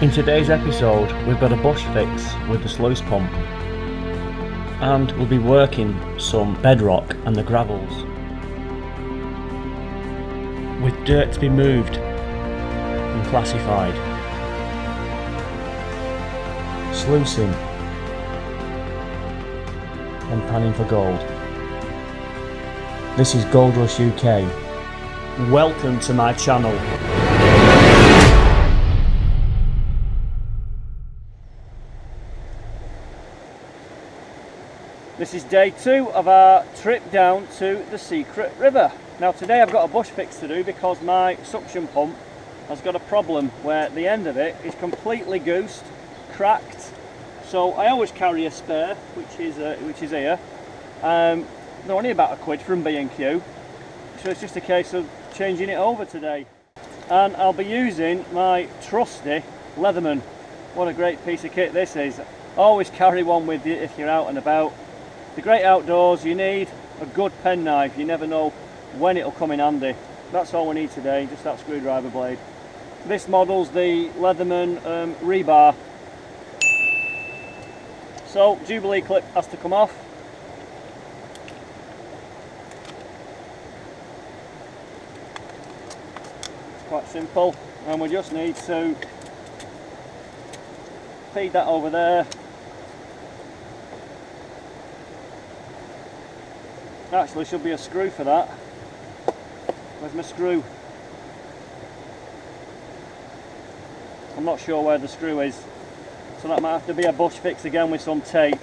In today's episode, we've got a bush fix with the sluice pump, and we'll be working some bedrock and the gravels, with dirt to be moved and classified, sluicing and panning for gold. This is Gold Rush UK. Welcome to my channel. This is day 2 of our trip down to the Secret River. Now today I've got a bush fix to do because my suction pump has got a problem where the end of it is completely goosed, cracked. So I always carry a spare, which is here. They're only about £1 from B&Q, so it's just a case of changing it over today. And I'll be using my trusty Leatherman. What a great piece of kit this is. Always carry one with you if you're out and about. The great outdoors, you need a good penknife. You never know when it'll come in handy. That's all we need today, just that screwdriver blade. This model's the Leatherman rebar. So Jubilee clip has to come off. It's quite simple, and we just need to feed that over there. Actually, should be a screw for that. Where's my screw? I'm not sure where the screw is, so that might have to be a bush fix again with some tape.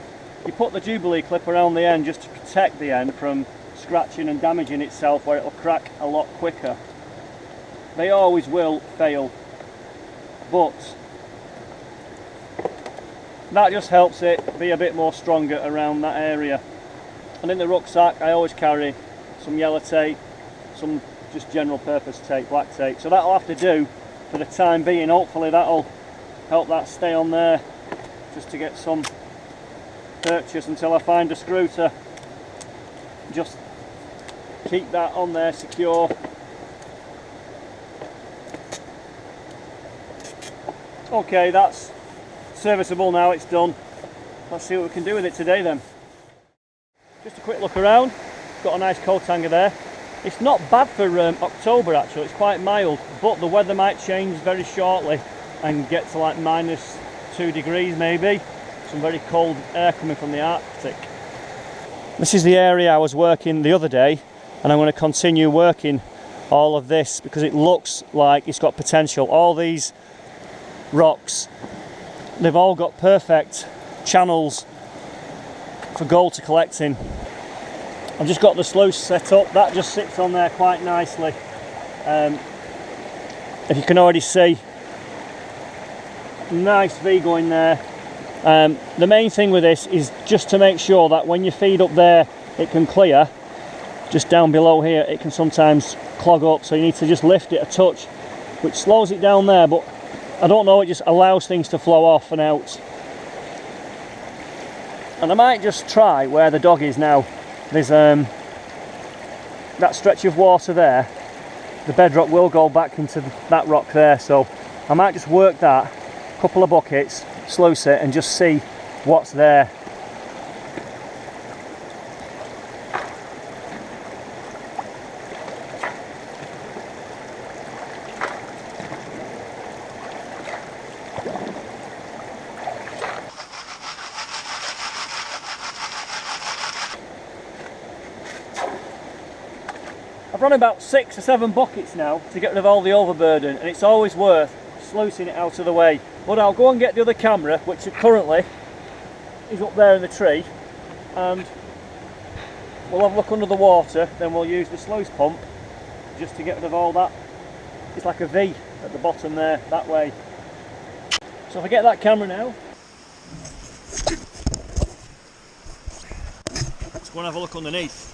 You put the Jubilee clip around the end just to protect the end from scratching and damaging itself, where it'll crack a lot quicker. They always will fail, but that just helps it be a bit more stronger around that area. And in the rucksack I always carry some yellow tape, some just general purpose tape, black tape. So that'll have to do for the time being. Hopefully that'll help that stay on there, just to get some purchase until I find a screw to just keep that on there secure. Okay, that's serviceable now, it's done. Let's see what we can do with it today then. Just a quick look around, got a nice coat hanger there. It's not bad for October actually, it's quite mild, but the weather might change very shortly and get to like -2 degrees maybe. Some very cold air coming from the Arctic. This is the area I was working the other day, and I'm going to continue working all of this because it looks like it's got potential. All these rocks, they've all got perfect channels for gold to collect in. I've just got the sluice set up, that just sits on there quite nicely. If you can already see, nice V going there. The main thing with this is just to make sure that when you feed up there it can clear. Just down below here it can sometimes clog up, so you need to just lift it a touch, which slows it down there, but I don't know, it just allows things to flow off and out. And I might just try where the dog is now. There's that stretch of water there. The bedrock will go back into that rock there, so I might just work that, couple of buckets, sluice it and just see what's there. I've run about 6 or 7 buckets now to get rid of all the overburden, and it's always worth sluicing it out of the way. But I'll go and get the other camera, which currently is up there in the tree, and we'll have a look under the water. Then we'll use the sluice pump just to get rid of all that. It's like a V, at the bottom there, that way. So if I get that camera now, let's go and have a look underneath.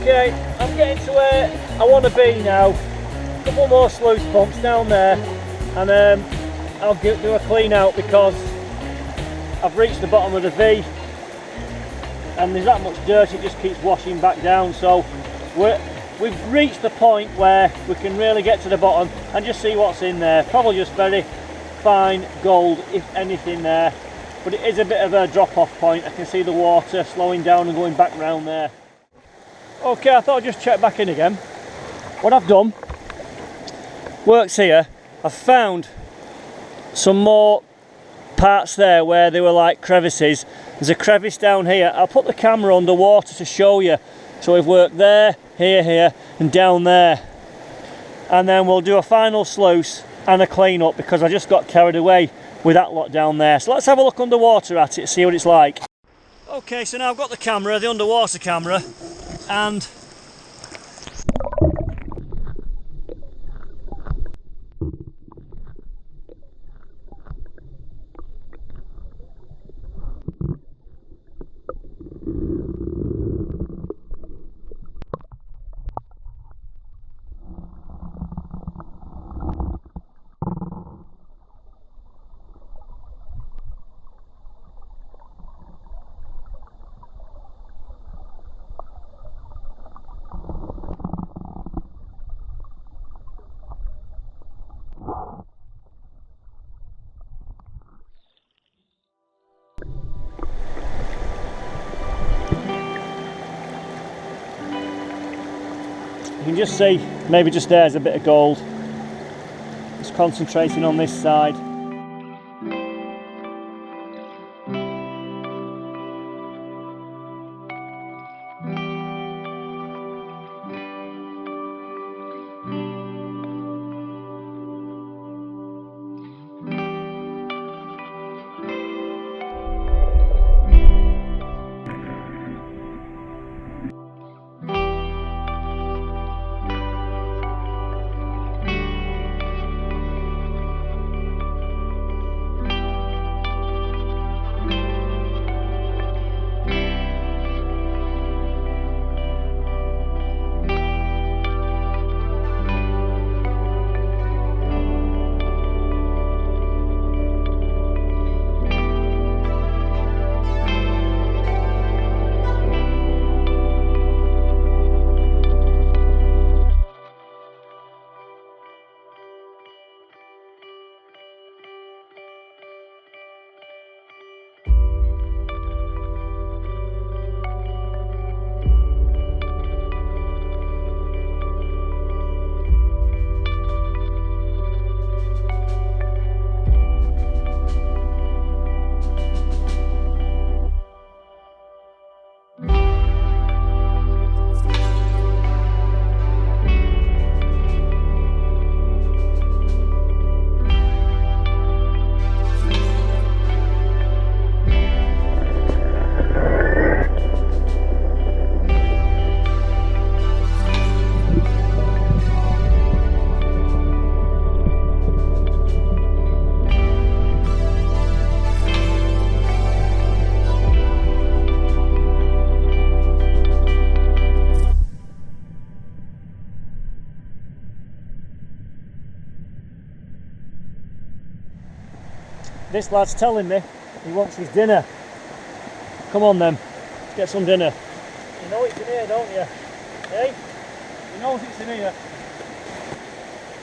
Okay, I'm getting to where I want to be now. A couple more sluice pumps down there, and I'll do a clean out because I've reached the bottom of the V and there's that much dirt, it just keeps washing back down. So we've reached the point where we can really get to the bottom and just see what's in there. Probably just very fine gold, if anything there, but it is a bit of a drop-off point. I can see the water slowing down and going back round there. Okay, I thought I'd just check back in again. What I've done, works here, I've found some more parts there where they were like crevices. There's a crevice down here. I'll put the camera underwater to show you. So we've worked there, here and down there. And then we'll do a final sluice and a clean up because I just got carried away with that lot down there. So let's have a look underwater at it, see what it's like. Okay, so now I've got the camera, the underwater camera, and you can just see, maybe just there's a bit of gold. Just concentrating on this side. This lad's telling me he wants his dinner. Come on then, let's get some dinner. You know it's in here, don't you? Hey? He knows it's in here.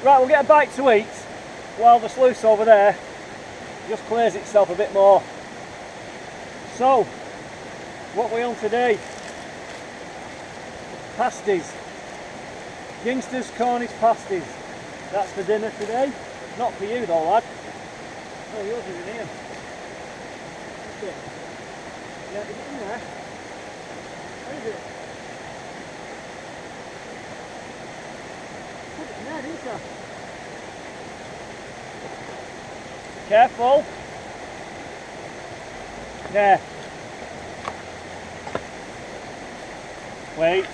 Right, we'll get a bite to eat while the sluice over there just clears itself a bit more. So, what are we on today? Pasties. Youngsters Cornish pasties. That's the dinner today. Not for you though, lad. Oh, yours is in here. Okay. Yeah, is it in there? Where is it? Put it in there, didn't you? Careful. There. Wait.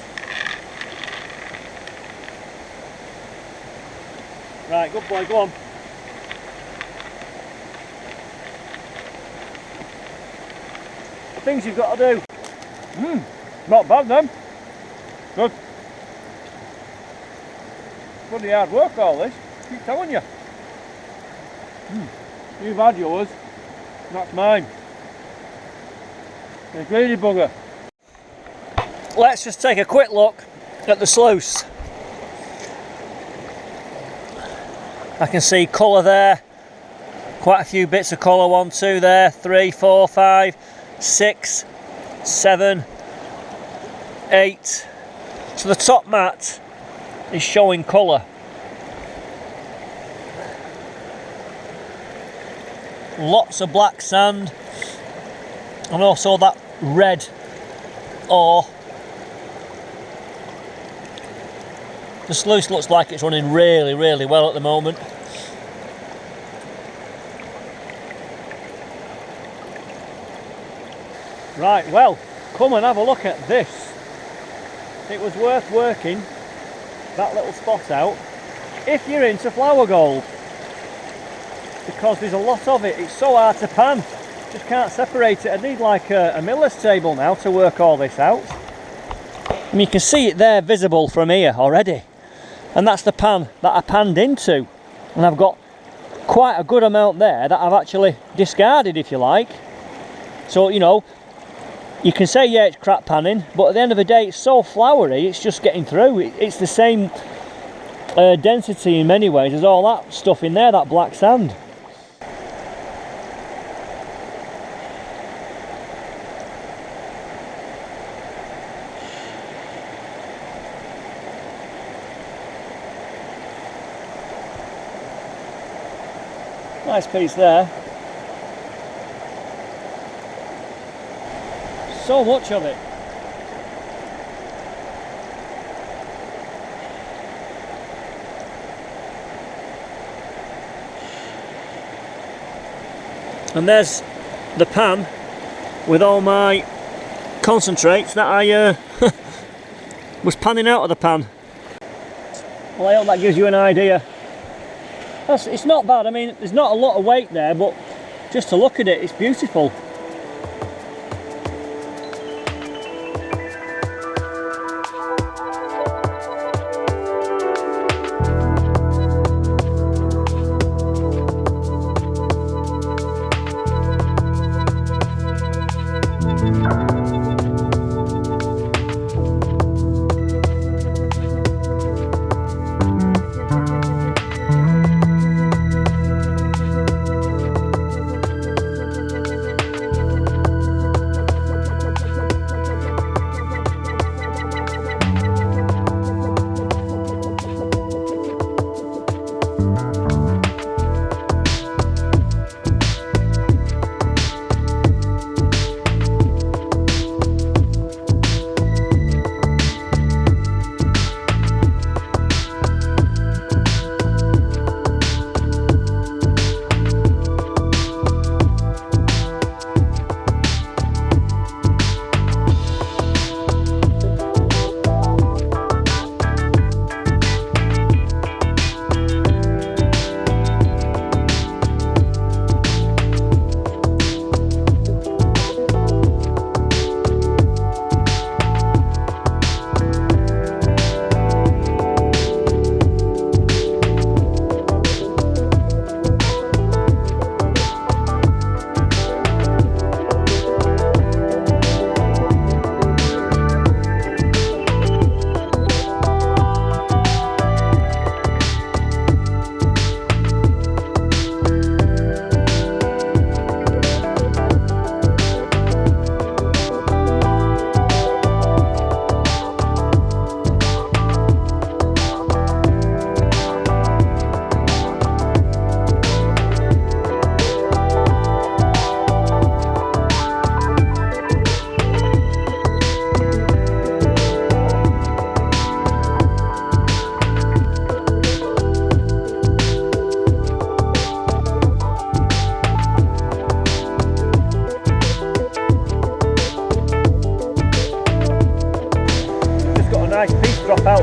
Right, good boy, go on. The things you've got to do. Not bad then. Good. Bloody hard work all this. Keep telling you. You've had yours. That's mine. The greedy bugger. Let's just take a quick look at the sluice. I can see colour there. Quite a few bits of colour. 1, 2 there. 3, 4, 5, 6, 7, 8. So the top mat is showing colour. Lots of black sand and also that red ore. The sluice looks like it's running really, really well at the moment. Right, well, come and have a look at this. It was worth working that little spot out if you're into flower gold, because there's a lot of it. It's so hard to pan, just can't separate it. I need like a miller's table now to work all this out. And you can see it there visible from here already, and that's the pan that I panned into, and I've got quite a good amount there that I've actually discarded, if you like. So, you know, you can say, yeah, it's crap panning, but at the end of the day, it's so flowery, it's just getting through. It's the same density in many ways as all that stuff in there, that black sand. Nice piece there. So much of it. And there's the pan with all my concentrates that I was panning out of the pan. Well, I hope that gives you an idea. It's not bad. I mean, there's not a lot of weight there, but just to look at it, it's beautiful.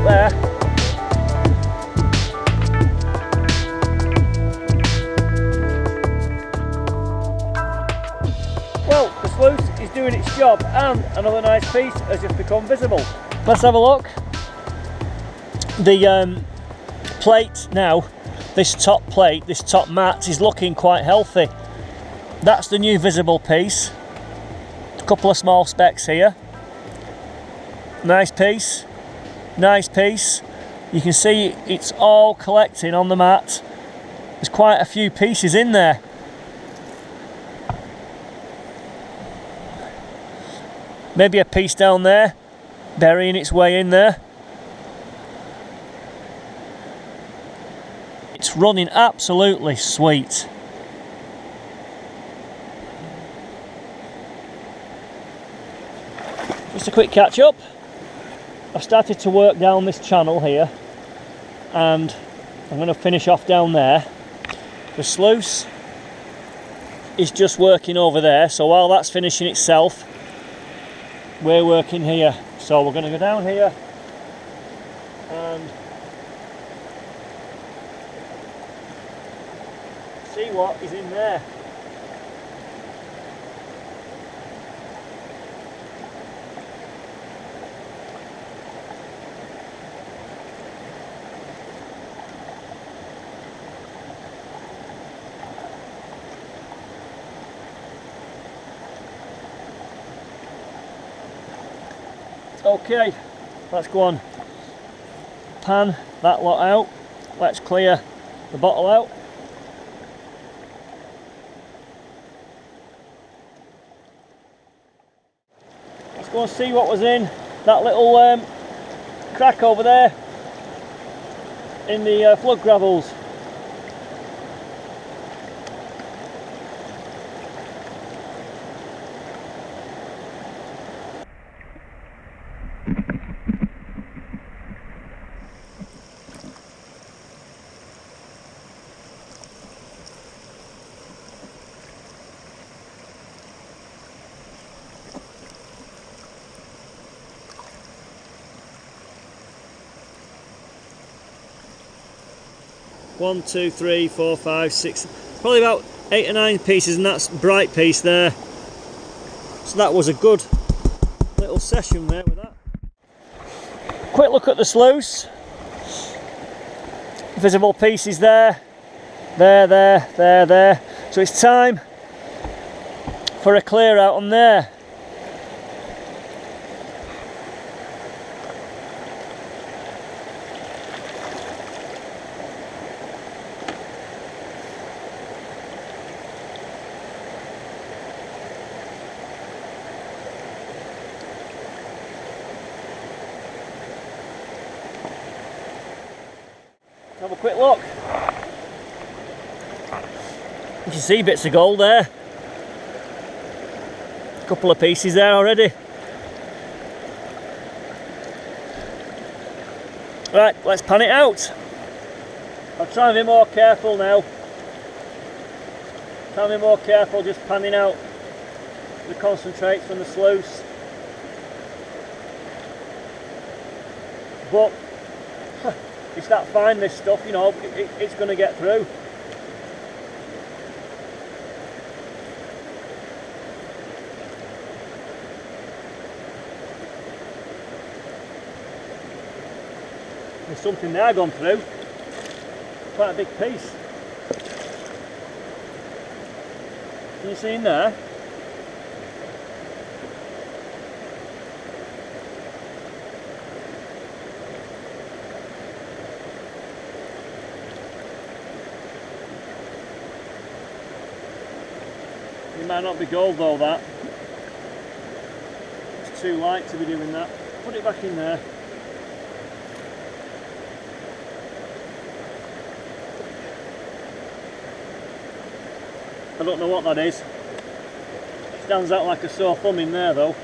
out there. Well, the sluice is doing its job and another nice piece has just become visible. Let's have a look. The plate now, this top plate, this top mat is looking quite healthy. That's the new visible piece. A couple of small specks here. Nice piece, nice piece. You can see it's all collecting on the mat. There's quite a few pieces in there. Maybe a piece down there, burying its way in there. It's running absolutely sweet. Just a quick catch up. I've started to work down this channel here and I'm going to finish off down there. The sluice is just working over there, so while that's finishing itself, we're working here. So we're going to go down here and see what is in there. Okay, let's go on, pan that lot out, let's clear the bottle out. Let's go and see what was in that little crack over there in the flood gravels. One, two, three, four, five, six, probably about 8 or 9 pieces, and that's bright piece there. So that was a good little session there with that. Quick look at the sluice. Visible pieces there, there. So it's time for a clear out on there. Have a quick look. You can see bits of gold there. A couple of pieces there already. Right, let's pan it out. I'll try and be more careful now. Try and be more careful just panning out the concentrates from the sluice. But it's that fine, this stuff, you know, it's going to get through. There's something there gone through. Quite a big piece. Can you see in there? It might not be gold though, that. It's too light to be doing that. Put it back in there. I don't know what that is. It stands out like a sore thumb in there though.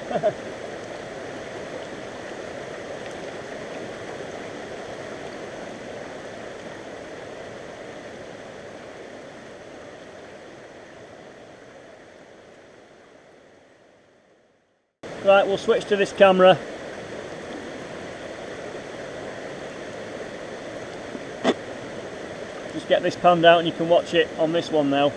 Right, we'll switch to this camera. get this panned out and you can watch it on this one now.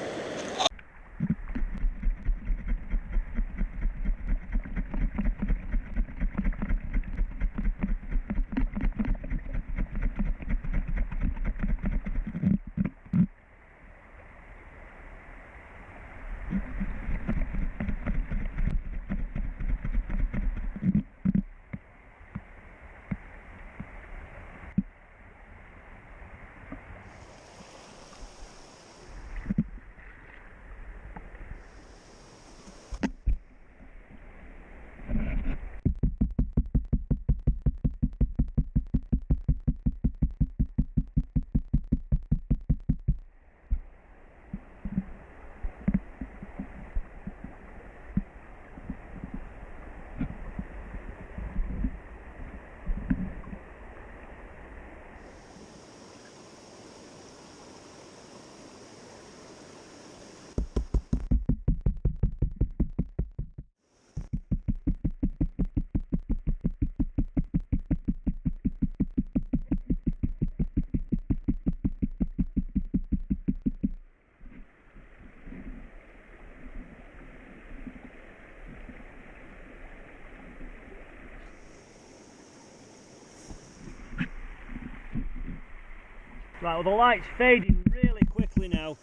Right, well the light's fading really quickly now.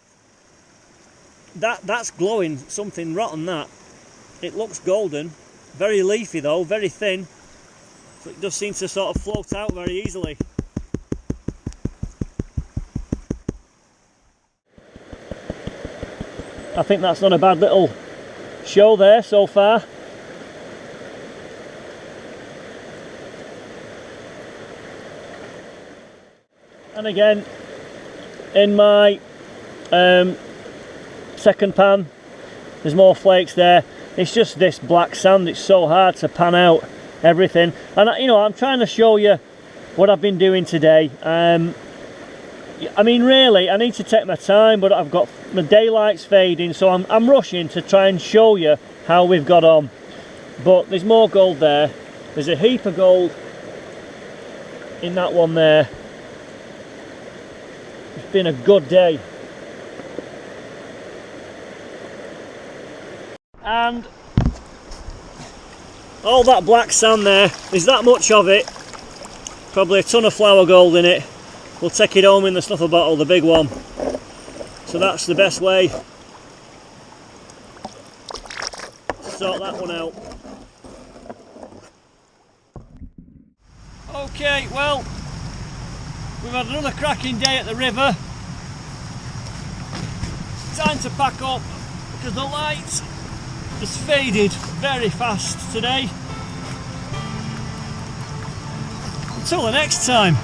That's glowing something rotten, that. It looks golden, very leafy though, very thin. So it does seem to sort of float out very easily. I think that's not a bad little show there so far. And again, in my second pan, there's more flakes there. It's just this black sand, it's so hard to pan out everything. And you know, I'm trying to show you what I've been doing today. I mean, really, I need to take my time, but I've got my daylight's fading, so I'm rushing to try and show you how we've got on. But there's more gold there. There's a heap of gold in that one there. It's been a good day. And all that black sand there's that much of it, probably a ton of flour gold in it. We'll take it home in the snuffer bottle, the big one. So that's the best way to sort that one out. Okay, well, we've had another cracking day at the river. Time to pack up because the light has faded very fast today. Until the next time.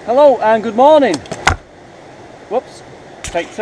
Hello and good morning. Whoops, take two.